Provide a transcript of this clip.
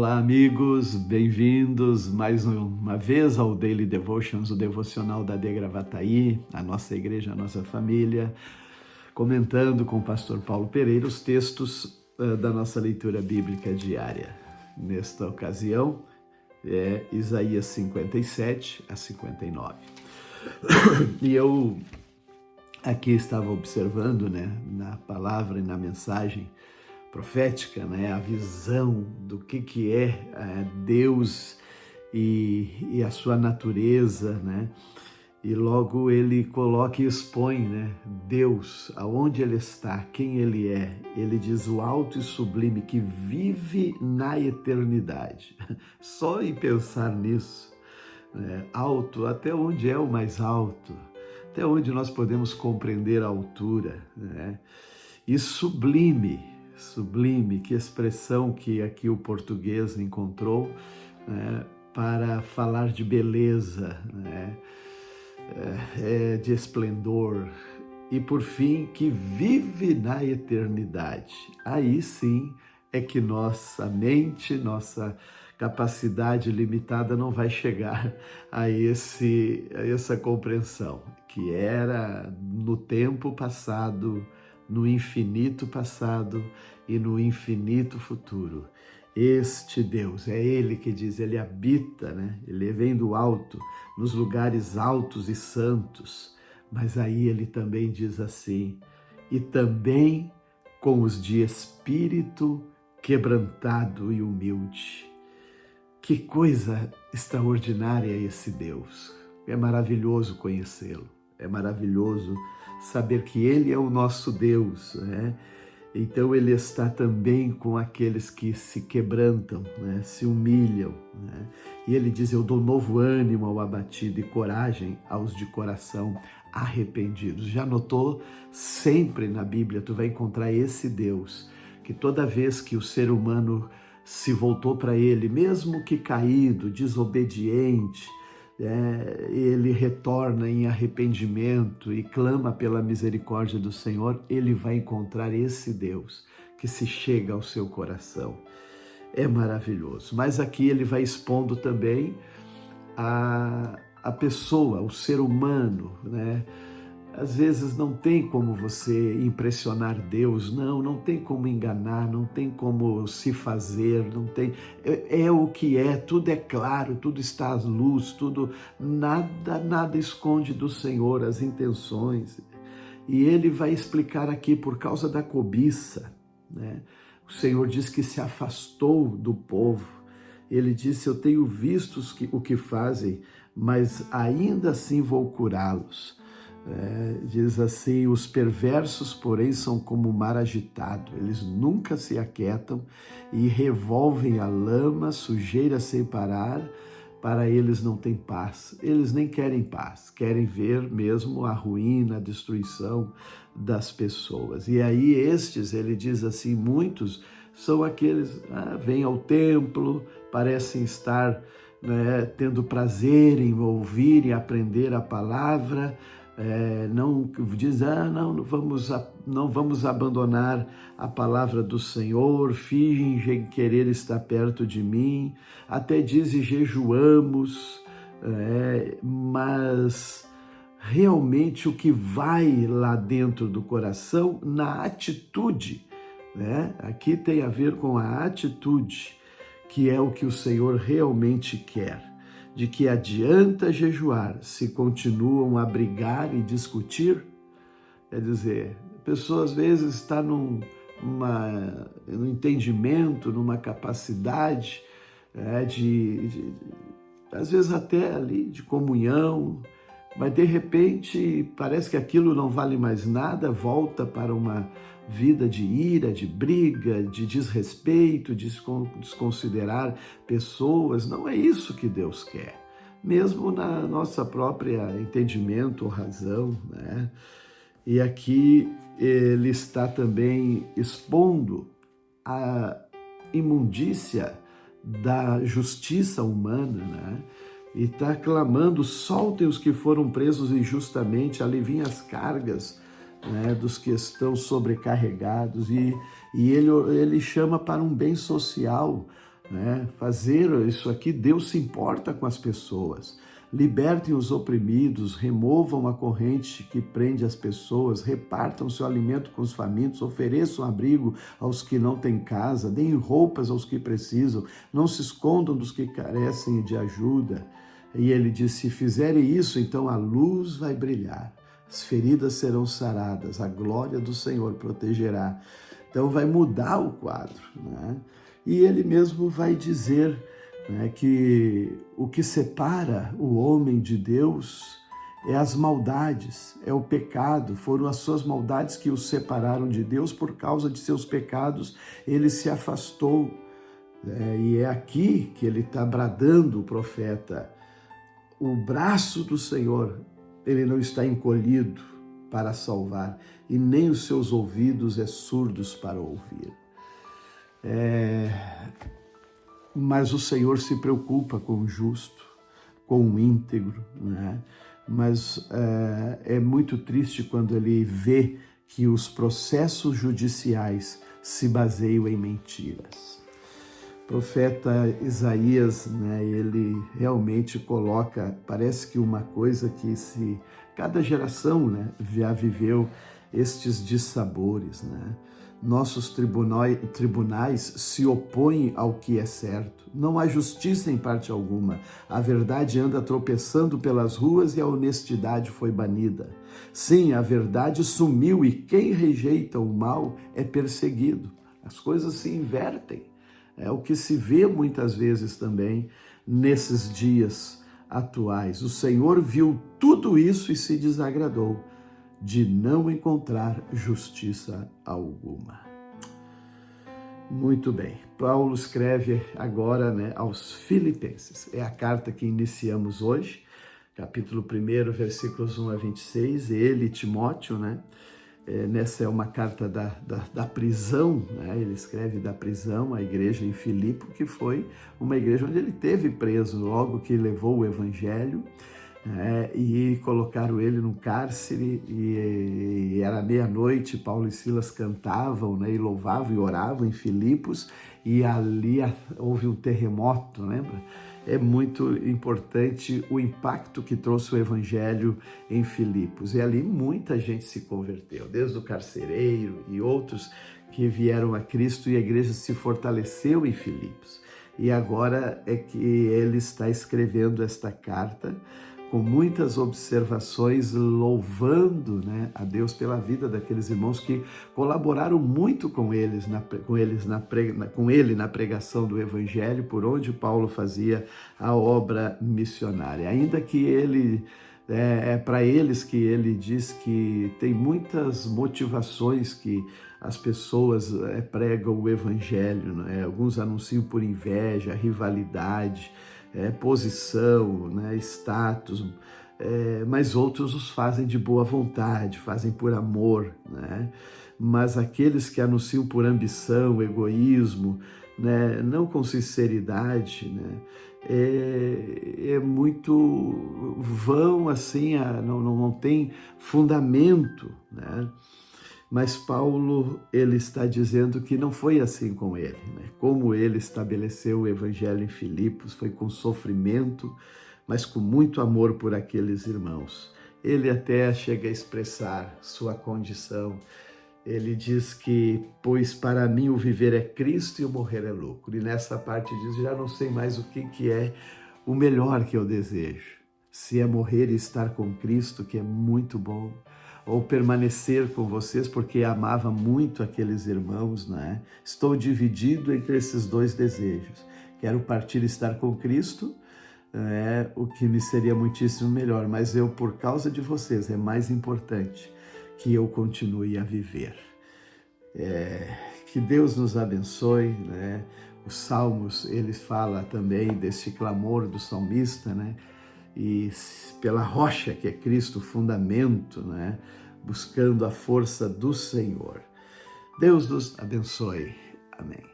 Olá, amigos, bem-vindos mais uma vez ao Daily Devotions, o devocional da De Gravataí, a nossa igreja, a nossa família, comentando com o pastor Paulo Pereira os textos da nossa leitura bíblica diária. Nesta ocasião, é Isaías 57 a 59. E eu aqui estava observando, na palavra e na mensagem profética, a visão do que é Deus e a sua natureza, E logo ele coloca e expõe, Deus, aonde ele está, quem ele é. Ele diz o alto e sublime que vive na eternidade. Só em pensar nisso, alto, até onde é o mais alto, até onde nós podemos compreender a altura, E sublime, que expressão que aqui o português encontrou para falar de beleza, de esplendor, e por fim, que vive na eternidade. Aí sim é que nossa mente, nossa capacidade limitada não vai chegar a essa compreensão, que era no tempo passado, no infinito passado e no infinito futuro. Este Deus, é Ele que diz, Ele habita, Ele vem do alto, nos lugares altos e santos, mas aí Ele também diz assim, e também com os de espírito quebrantado e humilde. Que coisa extraordinária é esse Deus, é maravilhoso conhecê-lo, é maravilhoso saber que Ele é o nosso Deus, Então Ele está também com aqueles que se quebrantam, se humilham, E Ele diz, eu dou novo ânimo ao abatido e coragem aos de coração arrependidos. Já notou? Sempre na Bíblia tu vai encontrar esse Deus, que toda vez que o ser humano se voltou para Ele, mesmo que caído, desobediente, ele retorna em arrependimento e clama pela misericórdia do Senhor, ele vai encontrar esse Deus que se chega ao seu coração. É maravilhoso. Mas aqui ele vai expondo também a pessoa, o ser humano, Às vezes não tem como você impressionar Deus, não tem como enganar, não tem como se fazer, não tem, é o que é, tudo é claro, tudo está à luz, nada esconde do Senhor as intenções. E ele vai explicar aqui por causa da cobiça, O Senhor diz que se afastou do povo, ele disse, eu tenho visto o que fazem, mas ainda assim vou curá-los. Diz assim, os perversos, porém, são como o mar agitado, eles nunca se aquietam e revolvem a lama, sujeira sem parar, para eles não tem paz, eles nem querem paz, querem ver mesmo a ruína, a destruição das pessoas. E aí ele diz assim, muitos são aqueles, vêm ao templo, parecem estar tendo prazer em ouvir e aprender a palavra, não diz, não vamos abandonar a palavra do Senhor, fingem querer estar perto de mim, até dizem jejuamos, mas realmente o que vai lá dentro do coração, na atitude, aqui tem a ver com a atitude, que é o que o Senhor realmente quer. De que adianta jejuar se continuam a brigar e discutir? Quer dizer, a pessoa às vezes está num entendimento, numa capacidade às vezes até ali de comunhão, mas de repente parece que aquilo não vale mais nada, volta para uma vida de ira, de briga, de desrespeito, de desconsiderar pessoas. Não é isso que Deus quer, mesmo na nossa própria entendimento ou razão, E aqui ele está também expondo a imundícia da justiça humana, E está clamando, soltem os que foram presos injustamente, aliviem as cargas dos que estão sobrecarregados, e ele chama para um bem social, né? Fazer isso aqui, Deus se importa com as pessoas. Libertem os oprimidos, removam a corrente que prende as pessoas, repartam seu alimento com os famintos, ofereçam abrigo aos que não têm casa, deem roupas aos que precisam, não se escondam dos que carecem de ajuda. E ele diz, se fizerem isso, então a luz vai brilhar, as feridas serão saradas, a glória do Senhor protegerá. Então vai mudar o quadro, né? E ele mesmo vai dizer, né, que o que separa o homem de Deus é as maldades, é o pecado. Foram as suas maldades que o separaram de Deus. Por causa de seus pecados, ele se afastou. E é aqui que ele está bradando, o profeta. O braço do Senhor, ele não está encolhido para salvar, e nem os seus ouvidos é surdos para ouvir. Mas o Senhor se preocupa com o justo, com o íntegro, né? Mas é muito triste quando ele vê que os processos judiciais se baseiam em mentiras. O profeta Isaías, né, ele realmente coloca, parece que uma coisa que cada geração, né, já viveu estes dissabores, né? Nossos tribunais se opõem ao que é certo. Não há justiça em parte alguma. A verdade anda tropeçando pelas ruas e a honestidade foi banida. Sim, a verdade sumiu e quem rejeita o mal é perseguido. As coisas se invertem. É o que se vê muitas vezes também nesses dias atuais. O Senhor viu tudo isso e se desagradou de não encontrar justiça alguma. Muito bem, Paulo escreve agora, né, aos Filipenses. É a carta que iniciamos hoje, capítulo 1, versículos 1 a 26, ele, Timóteo, né? Nessa é uma carta da prisão, né? Ele escreve da prisão, a igreja em Filipe, que foi uma igreja onde ele teve preso logo que levou o evangelho, e colocaram ele no cárcere, e era meia-noite, Paulo e Silas cantavam, né, e louvavam e oravam em Filipos, e ali houve um terremoto, lembra? É muito importante o impacto que trouxe o evangelho em Filipos, e ali muita gente se converteu, desde o carcereiro e outros que vieram a Cristo, e a igreja se fortaleceu em Filipos. E agora é que ele está escrevendo esta carta, com muitas observações, louvando, né, a Deus pela vida daqueles irmãos que colaboraram muito com ele na pregação do Evangelho, por onde Paulo fazia a obra missionária. Ainda que ele, é para eles que ele diz que tem muitas motivações que as pessoas pregam o Evangelho, né? Alguns anunciam por inveja, rivalidade, posição, né, status, mas outros os fazem de boa vontade, fazem por amor, né? Mas aqueles que anunciam por ambição, egoísmo, né, não com sinceridade, né, muito vão assim, não tem fundamento, né? Mas Paulo, ele está dizendo que não foi assim com ele, né? Como ele estabeleceu o evangelho em Filipos, foi com sofrimento, mas com muito amor por aqueles irmãos. Ele até chega a expressar sua condição. Ele diz que, pois para mim o viver é Cristo e o morrer é lucro. E nessa parte diz, já não sei mais o que é o melhor que eu desejo. Se é morrer e estar com Cristo, que é muito bom, ou permanecer com vocês, porque amava muito aqueles irmãos, né? Estou dividido entre esses dois desejos. Quero partir e estar com Cristo, o que me seria muitíssimo melhor, mas eu, por causa de vocês, é mais importante que eu continue a viver. Que Deus nos abençoe, né? Os Salmos, ele fala também desse clamor do salmista, né? E pela rocha que é Cristo, fundamento, né? Buscando a força do Senhor. Deus nos abençoe. Amém.